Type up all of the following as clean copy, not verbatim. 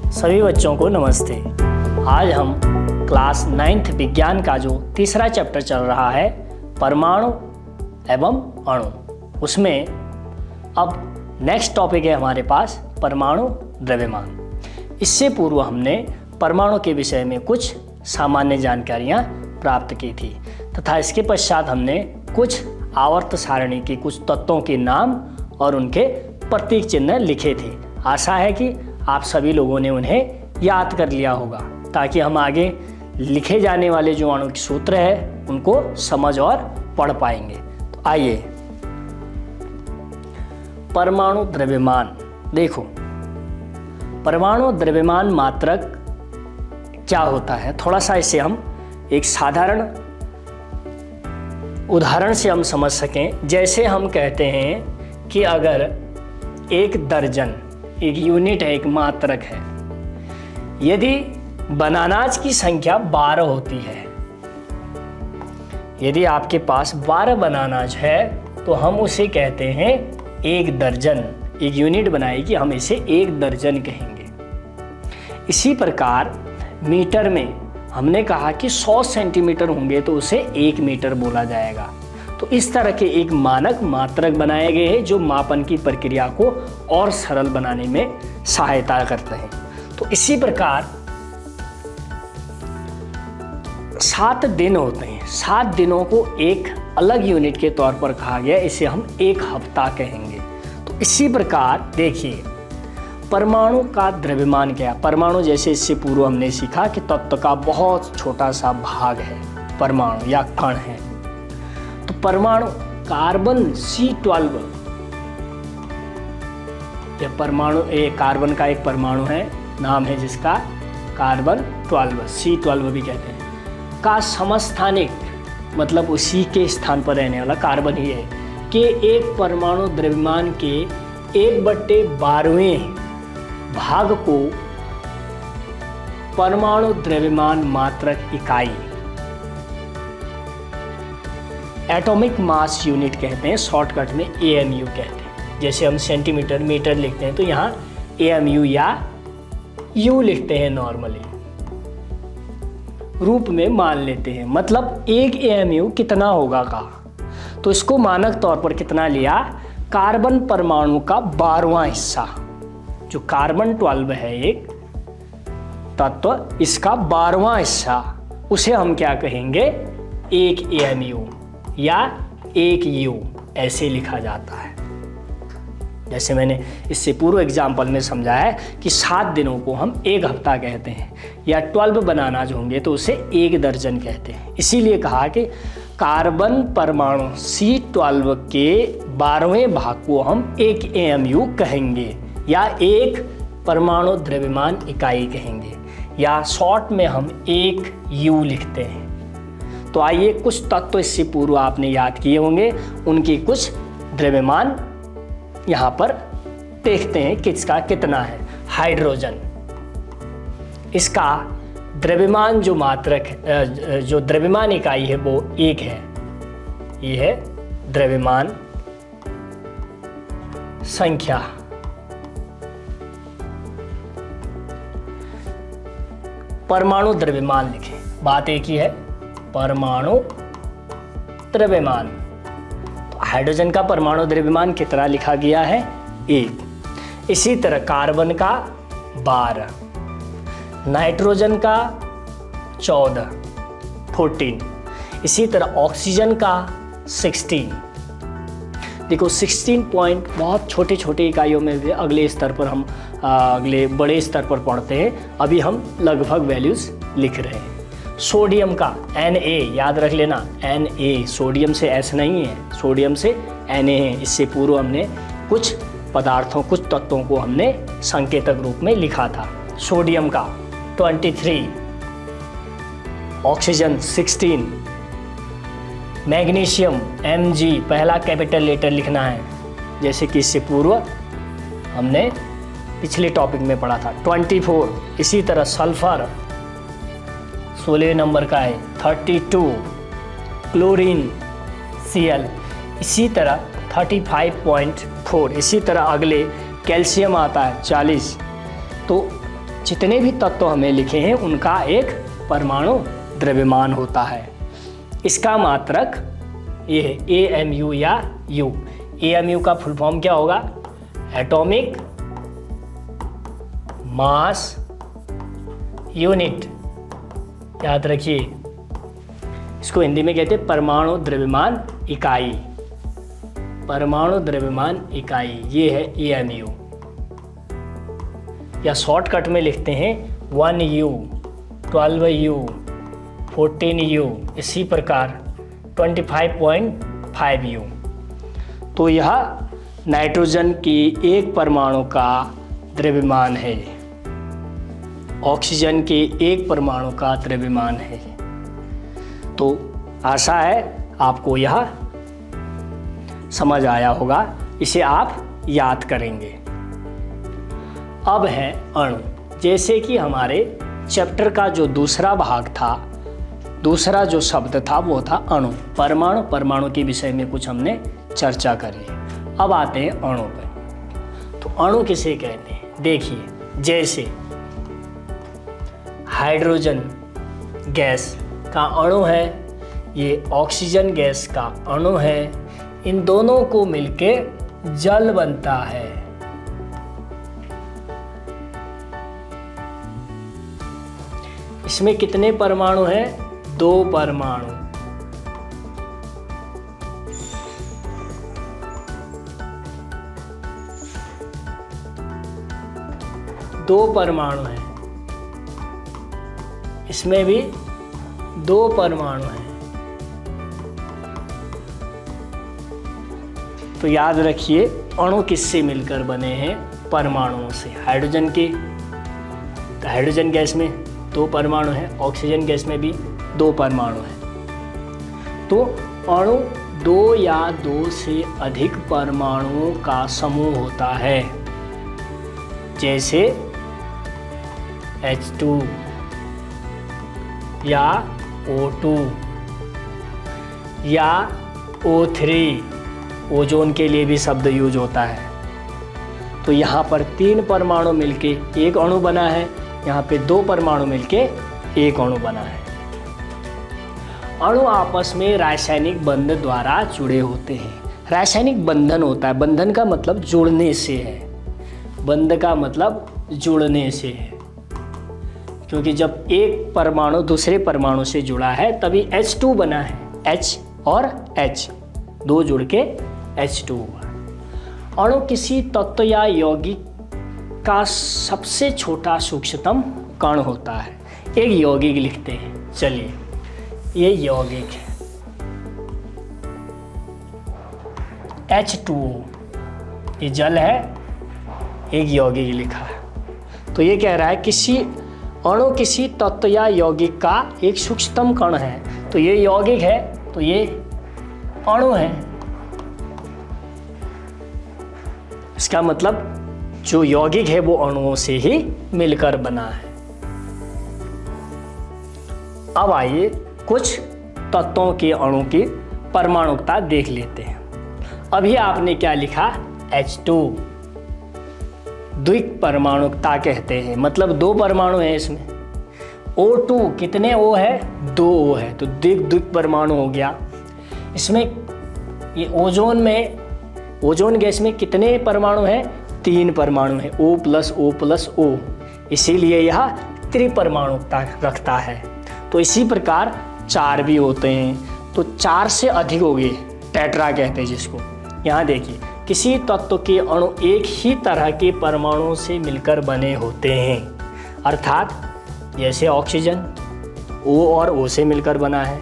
सभी बच्चों को नमस्ते। आज हम क्लास 9th विज्ञान का जो तीसरा चैप्टर चल रहा है परमाणु एवं अणु, उसमें अब नेक्स्ट टॉपिक है हमारे पास परमाणु द्रव्यमान। इससे पूर्व हमने परमाणु के विषय में कुछ सामान्य जानकारियाँ प्राप्त की थी तथा इसके पश्चात हमने कुछ आवर्त सारणी के कुछ तत्वों के नाम और उनके प्रतीक चिन्ह लिखे थे। आशा है कि आप सभी लोगों ने उन्हें याद कर लिया होगा ताकि हम आगे लिखे जाने वाले जो आणविक सूत्र है उनको समझ और पढ़ पाएंगे। तो आइए परमाणु द्रव्यमान देखो। परमाणु द्रव्यमान मात्रक क्या होता है, थोड़ा सा इसे हम एक साधारण उदाहरण से हम समझ सकें। जैसे हम कहते हैं कि अगर एक दर्जन एक यूनिट है, एक मात्रक है, यदि बनानाज की संख्या 12 होती है, यदि आपके पास 12 बनानाज है तो हम उसे कहते हैं एक दर्जन। एक यूनिट बनाएगी, हम इसे एक दर्जन कहेंगे। इसी प्रकार मीटर में हमने कहा कि 100 सेंटीमीटर होंगे तो उसे 1 मीटर बोला जाएगा। तो इस तरह के एक मानक मात्रक बनाए गए हैं जो मापन की प्रक्रिया को और सरल बनाने में सहायता करते हैं। तो इसी प्रकार 7 दिन होते हैं, 7 दिनों को एक अलग यूनिट के तौर पर कहा गया, इसे हम एक हफ्ता कहेंगे। तो इसी प्रकार देखिए परमाणु का द्रव्यमान क्या है। परमाणु जैसे इससे पूर्व हमने सीखा कि तत्व का बहुत छोटा सा भाग है परमाणु या कण है। तो परमाणु कार्बन C12, यह परमाणु कार्बन का एक परमाणु है, नाम है जिसका कार्बन 12, C12 भी कहते हैं, का समस्थानिक मतलब उसी के स्थान पर रहने वाला कार्बन ही है कि एक परमाणु द्रव्यमान के 1/12वें भाग को परमाणु द्रव्यमान मात्रक इकाई एटॉमिक मास यूनिट कहते हैं, शॉर्टकट में AMU कहते हैं। जैसे हम सेंटीमीटर मीटर लिखते हैं तो यहाँ AMU या U लिखते हैं, नॉर्मली रूप में मान लेते हैं। मतलब एक AMU कितना होगा का, तो इसको मानक तौर पर कितना लिया, कार्बन परमाणु का 12वां हिस्सा, जो कार्बन 12 है एक तत्व, इसका 12वां हिस्सा, उसे हम क्या कहेंगे, एक AMU या एक U ऐसे लिखा जाता है। जैसे मैंने इससे पूर्व एग्जाम्पल में समझाया है कि 7 दिनों को हम एक हफ्ता कहते हैं, या 12 बनानाज होंगे तो उसे एक दर्जन कहते हैं। इसीलिए कहा कि कार्बन परमाणु C12 के 12वें भाग को हम एक AMU कहेंगे या एक परमाणु द्रव्यमान इकाई कहेंगे, या शॉर्ट में हम एक U लिखते हैं। तो आइए कुछ तत्व इससे पूर्व आपने याद किए होंगे, उनकी कुछ द्रव्यमान यहाँ पर देखते हैं किसका कितना है। हाइड्रोजन, इसका द्रव्यमान जो मात्रक जो द्रव्यमान इकाई है वो 1 है। ये है द्रव्यमान संख्या। परमाणु द्रव्यमान लिखें, बात एक ही है, परमाणु द्रव्यमान। तो हाइड्रोजन का परमाणु द्रव्यमान कितना लिखा गया है, 1। इसी तरह कार्बन का 12, नाइट्रोजन का 14, इसी तरह ऑक्सीजन का 16। देखो 16 पॉइंट बहुत छोटे छोटे इकाइयों में भी अगले स्तर पर हम अगले बड़े स्तर पर पढ़ते हैं, अभी हम लगभग वैल्यूज लिख रहे हैं। सोडियम का Na, याद रख लेना, Na सोडियम से S नहीं है, सोडियम से Na है। इससे पूर्व हमने कुछ पदार्थों कुछ तत्वों को हमने संकेतक रूप में लिखा था। सोडियम का 23, ऑक्सीजन 16, मैग्नीशियम Mg पहला कैपिटल लेटर लिखना है, जैसे कि इससे पूर्व हमने पिछले टॉपिक में पढ़ा था, 24। इसी तरह सल्फर 16 नंबर का है, 32। क्लोरीन Cl इसी तरह 35.4। इसी तरह अगले कैल्शियम आता है 40। तो जितने भी तत्व हमें लिखे हैं उनका एक परमाणु द्रव्यमान होता है। इसका मात्रक ये है AMU या U। AMU का फुल फॉर्म क्या होगा? Atomic mass unit. याद रखिए, इसको हिंदी में कहते हैं परमाणु द्रव्यमान इकाई। परमाणु द्रव्यमान इकाई ये है AMU, या शॉर्टकट में लिखते हैं 1U, 12U, 14U, इसी प्रकार 25.5U। तो यह नाइट्रोजन की एक परमाणु का द्रव्यमान है, ऑक्सीजन के एक परमाणु का द्रव्यमान है। तो आशा है आपको यह समझ आया होगा, इसे आप याद करेंगे। अब है अणु। जैसे कि हमारे चैप्टर का जो दूसरा भाग था, दूसरा जो शब्द था वो था अणु। परमाणु के विषय में कुछ हमने चर्चा करी। अब आते हैं अणु पर। तो अणु किसे कहते हैं? देखिए, जैसे हाइड्रोजन गैस का अणु है, ये ऑक्सीजन गैस का अणु है, इन दोनों को मिलके जल बनता है। इसमें कितने परमाणु हैं? 2 परमाणु। दो परमाणु हैं, इसमें भी 2 परमाणु हैं। तो याद रखिए, अणु किससे मिलकर बने हैं? परमाणुओं से। हाइड्रोजन के, तो हाइड्रोजन गैस में 2 परमाणु हैं, ऑक्सीजन गैस में भी 2 परमाणु हैं। तो अणु 2 या 2 से अधिक परमाणुओं का समूह होता है, जैसे H2 या O2 या O3। ओजोन के लिए भी शब्द यूज होता है। तो यहाँ पर 3 परमाणु मिलके एक अणु बना है, यहाँ पे 2 परमाणु मिलके एक अणु बना है। अणु आपस में रासायनिक बंध द्वारा जुड़े होते हैं। रासायनिक बंधन होता है, बंधन का मतलब जुड़ने से है, बंध का मतलब जुड़ने से है, क्योंकि जब एक परमाणु दूसरे परमाणु से जुड़ा है तभी H2 बना है। H और H 2 जुड़ के H2 हुआ। अणु किसी तत्व या यौगिक का सबसे छोटा सूक्ष्मतम कण होता है। एक यौगिक लिखते हैं, चलिए ये यौगिक है H2O, ये जल है, एक यौगिक लिखा है। तो ये कह रहा है किसी अणु किसी तत्व या यौगिक का एक सूक्ष्मतम कण है। तो ये यौगिक है, तो ये अणु है। इसका मतलब जो यौगिक है वो अणुओं से ही मिलकर बना है। अब आइए कुछ तत्वों के अणु की परमाणुकता देख लेते हैं। अभी आपने क्या लिखा? H2 द्विक परमाणुकता कहते हैं, मतलब 2 परमाणु है इसमें। O2 कितने O है? 2 O है, तो द्विक परमाणु हो गया। इसमें ये ओजोन में, ओजोन गैस में कितने परमाणु हैं? 3 परमाणु हैं, O+O+O, इसीलिए यह त्रिपरमाणुकता रखता है। तो इसी प्रकार 4 भी होते हैं, तो 4 से अधिक हो गए, टेट्रा कहते हैं जिसको। यहाँ देखिए, किसी तत्व के अणु एक ही तरह के परमाणुओं से मिलकर बने होते हैं, अर्थात जैसे ऑक्सीजन O और O से मिलकर बना है,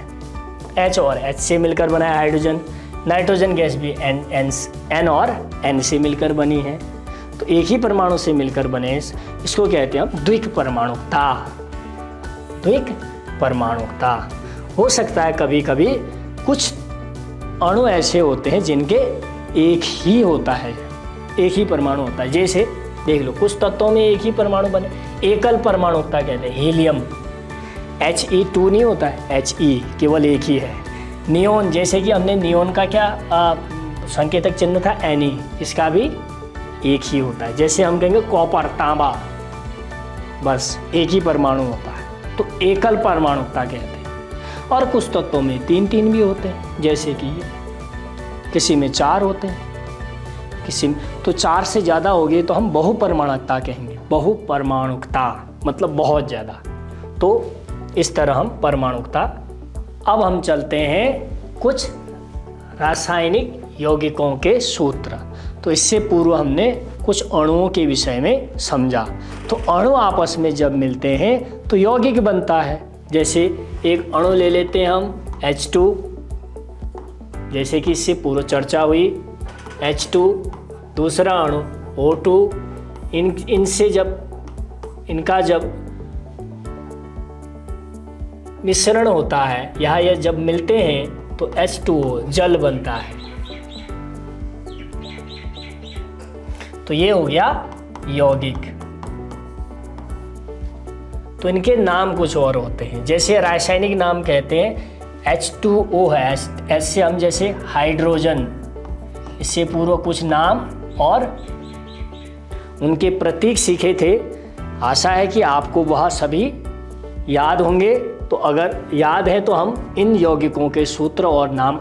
H और H से मिलकर बना है हाइड्रोजन, नाइट्रोजन गैस भी N और N से मिलकर बनी है। तो एक ही परमाणु से मिलकर बने, इसको कहते हैं हम द्विक परमाणुकता। द्विक परमाणुकता हो सकता है कभी कभी कुछ अणु ऐसे होते हैं जिनके एक ही होता है, एक ही परमाणु होता है। जैसे देख लो, कुछ तत्वों में एक ही परमाणु बने, एकल परमाणुकता कहते हैं। हीलियम He2 नहीं होता है, He केवल एक ही है। नियोन, जैसे कि हमने नियोन का क्या संकेतक चिन्ह था Ne, इसका भी एक ही होता है। जैसे हम कहेंगे कॉपर, तांबा, बस एक ही परमाणु होता है, तो एकल परमाणुकता कहते हैं। और कुछ तत्वों में 3 भी होते हैं, जैसे कि किसी में 4 होते हैं, किसी में तो 4 से ज़्यादा हो गए तो हम बहुपरमाणुकता कहेंगे। बहुपरमाणुकता मतलब बहुत ज़्यादा। तो इस तरह हम परमाणुकता। अब हम चलते हैं कुछ रासायनिक यौगिकों के सूत्र। तो इससे पूर्व हमने कुछ अणुओं के विषय में समझा। तो अणु आपस में जब मिलते हैं तो यौगिक बनता है। जैसे एक अणु ले लेते हैं हम H2, जैसे कि इससे पूर्व चर्चा हुई H2, दूसरा अणु O2। इनसे इनका जब मिश्रण होता है यहाँ ये जब मिलते हैं तो H2O जल बनता है। तो ये हो गया यौगिक। तो इनके नाम कुछ और होते हैं, जैसे रासायनिक नाम कहते हैं H2O है, एच से हम जैसे हाइड्रोजन। इससे पूर्व कुछ नाम और उनके प्रतीक सीखे थे। आशा है कि आपको वह सभी याद होंगे। तो अगर याद है तो हम इन यौगिकों के सूत्र और नाम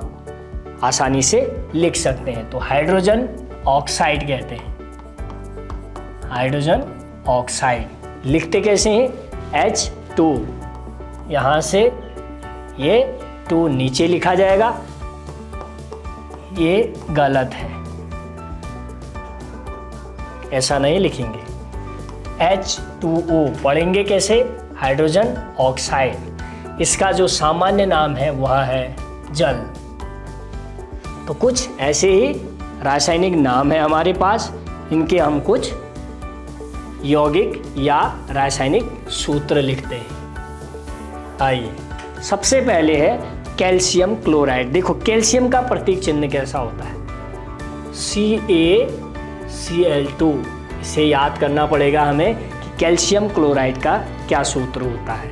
आसानी से लिख सकते हैं। तो हाइड्रोजन ऑक्साइड कहते हैं, हाइड्रोजन ऑक्साइड। लिखते कैसे हैं? H2, यहाँ से ये 2 नीचे लिखा जाएगा, ये गलत है, ऐसा नहीं लिखेंगे। H2O पढ़ेंगे कैसे? Hydrogen oxide. इसका जो सामान्य नाम है वह है जल। तो कुछ ऐसे ही रासायनिक नाम है हमारे पास, इनके हम कुछ यौगिक या रासायनिक सूत्र लिखते हैं। आइए, सबसे पहले है कैल्शियम क्लोराइड। देखो कैल्शियम का प्रतीक चिन्ह कैसा होता है? CaCl2। इसे याद करना पड़ेगा हमें कि कैल्शियम क्लोराइड का क्या सूत्र होता है।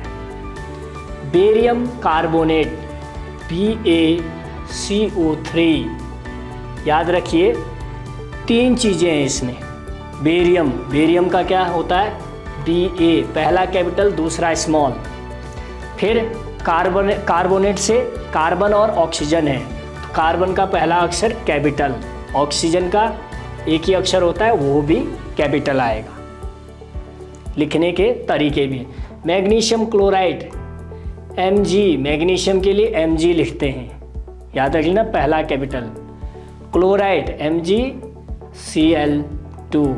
Barium carbonate BaCO3। याद रखिए 3 चीज़ें हैं इसमें। बेरियम का क्या होता है? Ba, पहला कैपिटल दूसरा स्मॉल। फिर कार्बोनेट से कार्बन और ऑक्सीजन है, तो कार्बन का पहला अक्षर कैपिटल, ऑक्सीजन का एक ही अक्षर होता है वो भी कैपिटल आएगा। लिखने के तरीके भी। मैग्नीशियम क्लोराइड Mg, मैग्नीशियम के लिए Mg लिखते हैं, याद रख लेना, पहला कैपिटल। Chloride MgCl2।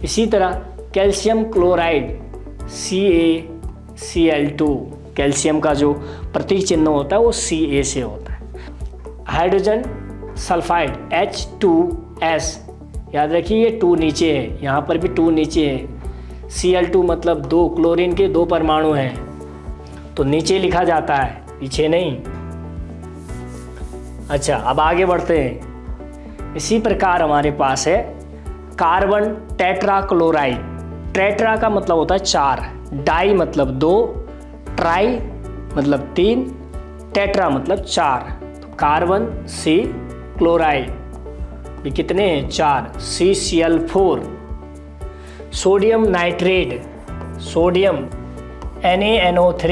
इसी तरह कैल्शियम क्लोराइड CaCl2। कैल्शियम का जो प्रतीक चिन्ह होता है वो Ca से होता है। Hydrogen sulphide H2S। याद रखिए ये 2 नीचे है, यहाँ पर भी 2 नीचे है। Cl2 मतलब 2, क्लोरीन के 2 परमाणु हैं तो नीचे लिखा जाता है, पीछे नहीं। अच्छा, अब आगे बढ़ते हैं। इसी प्रकार हमारे पास है कार्बन टेट्राक्लोराइड। टेट्रा का मतलब होता है 4, डाई मतलब 2, ट्राई मतलब 3, टेट्रा मतलब 4। तो कार्बन C क्लोराइड ये कितने हैं? 4, CCl4। Sodium nitrate, sodium NaNO3,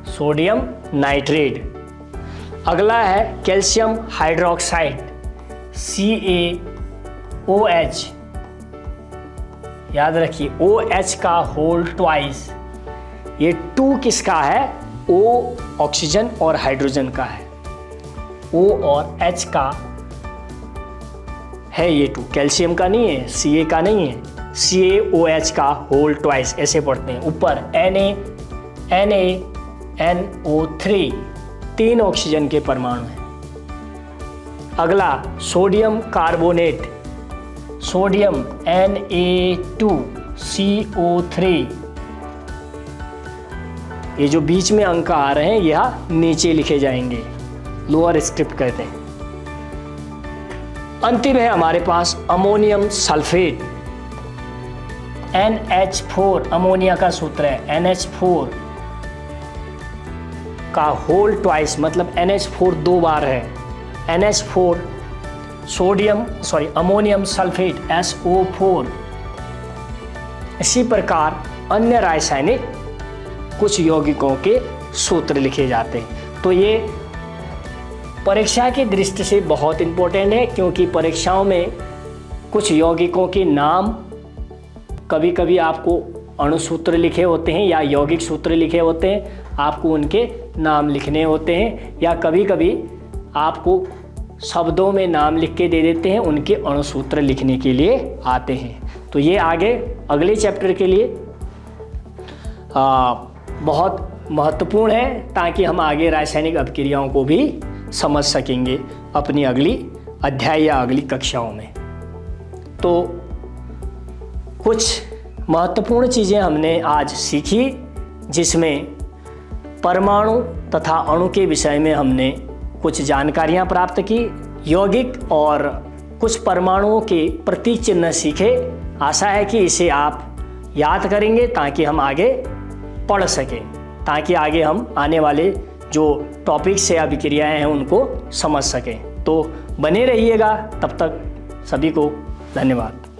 sodium nitrate. अगला है कैल्शियम हाइड्रोक्साइड CaOH। याद रखिए OH का होल ट्वाइस। ये 2 किसका है? O ऑक्सीजन और हाइड्रोजन का है, O और H का है ये 2, कैल्शियम का नहीं है, Ca का नहीं है। CaOH का होल ट्वाइस ऐसे पढ़ते हैं। ऊपर NaNO3, 3 ऑक्सीजन के परमाणु हैं। अगला सोडियम कार्बोनेट, सोडियम Na2CO3। ये जो बीच में अंक आ रहे हैं यह नीचे लिखे जाएंगे, लोअर स्क्रिप्ट कहते हैं। अंतिम है हमारे पास अमोनियम सल्फेट NH4। अमोनिया का सूत्र है NH4 का होल ट्वाइस, मतलब NH4 2 बार है। NH4 ammonium sulphate SO4। इसी प्रकार अन्य रासायनिक कुछ यौगिकों के सूत्र लिखे जाते हैं। तो ये परीक्षा की दृष्टि से बहुत इम्पोर्टेंट है, क्योंकि परीक्षाओं में कुछ यौगिकों के नाम, कभी कभी आपको अणुसूत्र लिखे होते हैं या यौगिक सूत्र लिखे होते हैं, आपको उनके नाम लिखने होते हैं, या कभी कभी आपको शब्दों में नाम लिख के दे देते हैं, उनके अणुसूत्र लिखने के लिए आते हैं। तो ये आगे अगले चैप्टर के लिए बहुत महत्वपूर्ण है, ताकि हम आगे रासायनिक अभिक्रियाओं को भी समझ सकेंगे अपनी अगली अध्याय या अगली कक्षाओं में। तो कुछ महत्वपूर्ण चीज़ें हमने आज सीखी, जिसमें परमाणु तथा अणु के विषय में हमने कुछ जानकारियां प्राप्त की, यौगिक और कुछ परमाणुओं के प्रतीक चिन्ह सीखे। आशा है कि इसे आप याद करेंगे ताकि हम आगे पढ़ सकें, ताकि आगे हम आने वाले जो टॉपिक्स या अभिक्रियाएं हैं उनको समझ सकें। तो बने रहिएगा, तब तक सभी को धन्यवाद।